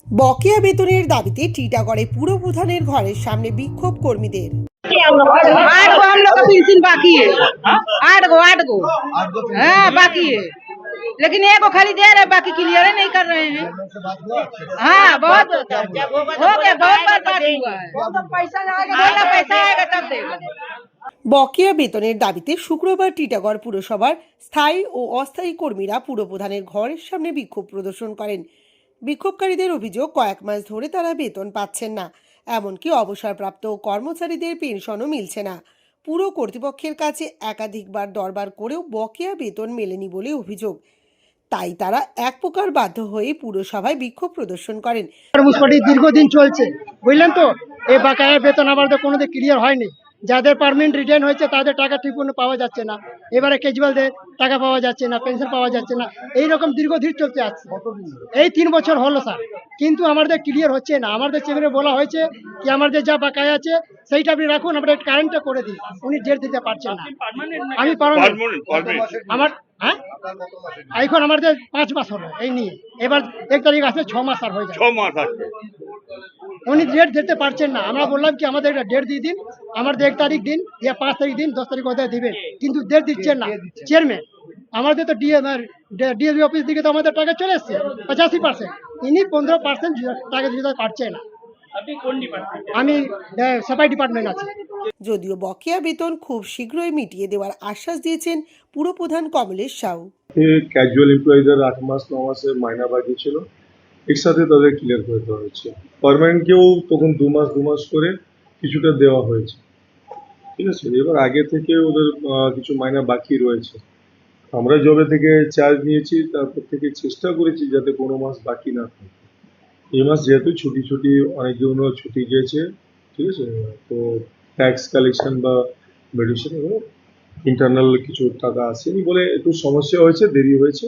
বকেয়া বেতনের দাবিতে টিটাগড়ে পুরপ্রধানের ঘরের সামনে বিক্ষোভ কর্মীদের। 8 गो हम लोग का पेंशन बाकी है। 8 गो हाँ बाकी है, लेकिन एक को खाली दे रहे, बाकी क्लियर नहीं कर रहे हैं। हाँ बहुत हो गया, बहुत बार बात हुआ है। पैसा आएगा तब देगा। বকেয়া বেতনের দাবিতে শুক্রবার টিটাগড় পুরসভার স্থায়ী ও অস্থায়ী কর্মীরা পুরপ্রধানের ঘরের সামনে বিক্ষোভ প্রদর্শন করেন। বিক্ষোভকারীদের অভিযোগ, কয়েক মাস ধরে তারা বেতন পাচ্ছেন না, এমনকি অবসরপ্রাপ্ত কর্মচারীদের পেনশনও মিলছে না। পুর কর্তৃপক্ষের কাছে একাধিকবার দরবার করেও বকেয়া বেতন মেলেনি বলে অভিযোগ। তাই তারা এক প্রকার বাধ্য হয়ে পুরসভায় বিক্ষোভ প্রদর্শন করেন। দীর্ঘদিন চলছে, বুঝলেন তো, এই বাকায়া বেতন আমাদের কোনোদিন ক্লিয়ার হয়নি। যাদের পার্মানেন্ট রিটার্ন হয়েছে তাদের টাকা ঠিকমতো পাওয়া যাচ্ছে না, এবারে কেজরিওয়ালদের টাকা পাওয়া যাচ্ছে না, পেনশন পাওয়া যাচ্ছে না। এইরকম দীর্ঘদিন চলতে আসছে, এই 3 বছর হলো স্যার, কিন্তু আমাদের ক্লিয়ার হচ্ছে না। আমাদের চেম্বারে বলা হয়েছে কি আমাদের যা বাকায়া আছে সেইটা আপনি রাখুন, আমরা কারেন্টটা করে দিই। উনি ডেট দিতে পারছেন না। আমি পারমানেন্ট আমার হ্যাঁ এখন আমাদের 5 মাস হলো এই নিয়ে, এবার 1 তারিখ আসলে 6 মাস আর হয়ে যাবে। 6 মাস আছে, উনি ডেট দিতে পারছেন না। আমরা বললাম কি আমাদের একটা ডেট দিয়ে দিন, আমাদের 1 তারিখ দিন, ইয়া 5 তারিখ দিন, 10 তারিখ কোথায় দিবেন, কিন্তু ডেট দিচ্ছেন না। চেয়ারম্যান আমাদের তো ডিএসপি অফিস থেকে তো আমাদের টাকা চলে এসছে 85%, ইনি 15% টাকা দিতে পারছেন না। আমি সাপ্লাই ডিপার্টমেন্ট আছি। যদিও বকেয়া বেতন খুব শীঘ্রই মিটিয়ে দেওয়ার আশ্বাস দিয়েছেন পুরপ্রধান কমলেশ সাউ। ক্যাজুয়াল এমপ্লয়িজদের 8 মাস 9 মাসের মাইনা বাকি ছিল, একসাথে তাদের ক্লিয়ার করে দেওয়া হয়েছে। পার্মানেন্টকেও তখন 2 মাস করে কিছুটা দেওয়া হয়েছে, ঠিক আছে। এবার আগে থেকে ওদের কিছু মাইনা বাকি রয়েছে। আমরা জবে থেকে চার্জ নিয়েছি, তারপর থেকে চেষ্টা করেছি যাতে কোনো মাস বাকি না থাকে। এই মাস যেহেতু ছুটি অনেকগুলো ছুটি গিয়েছে, ঠিক আছে, তো ট্যাক্স কালেকশন বা মেডিসিন এবং ইন্টারনাল কিছু টাকা আসেনি বলে একটু সমস্যা হয়েছে, দেরি হয়েছে,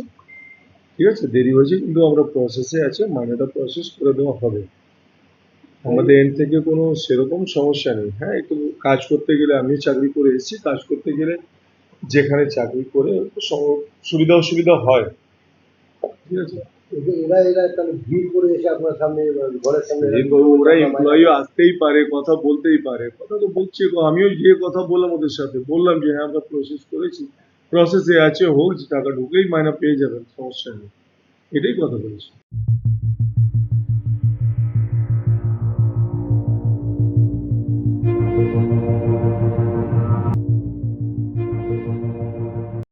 ঠিক আছে, দেরি হয়েছে, কিন্তু আমরা প্রসেসে আছে, মাইনেটা প্রসেস করে দেওয়া হবে। আমাদের এন্ড থেকে কোনো সেরকম সমস্যা নেই। হ্যাঁ, একটু কাজ করতে গেলে, আমি চাকরি করে এসেছি, কাজ করতে গেলে যেখানে চাকরি করে সুবিধা অসুবিধা হয়, ঠিক আছে। ওরা এমপ্লয়ি আসতেই পারে, কথা বলতেই পারে, কথা তো বলছে। আমিও গিয়ে কথা বললাম ওদের সাথে, বললাম যে হ্যাঁ আমরা প্রসেস করেছি, প্রসেসে আছে, হোক, টাকা ঢুকলেই মাইনা পেয়ে যাবেন, সমস্যা নেই, এটাই কথা বলেছি।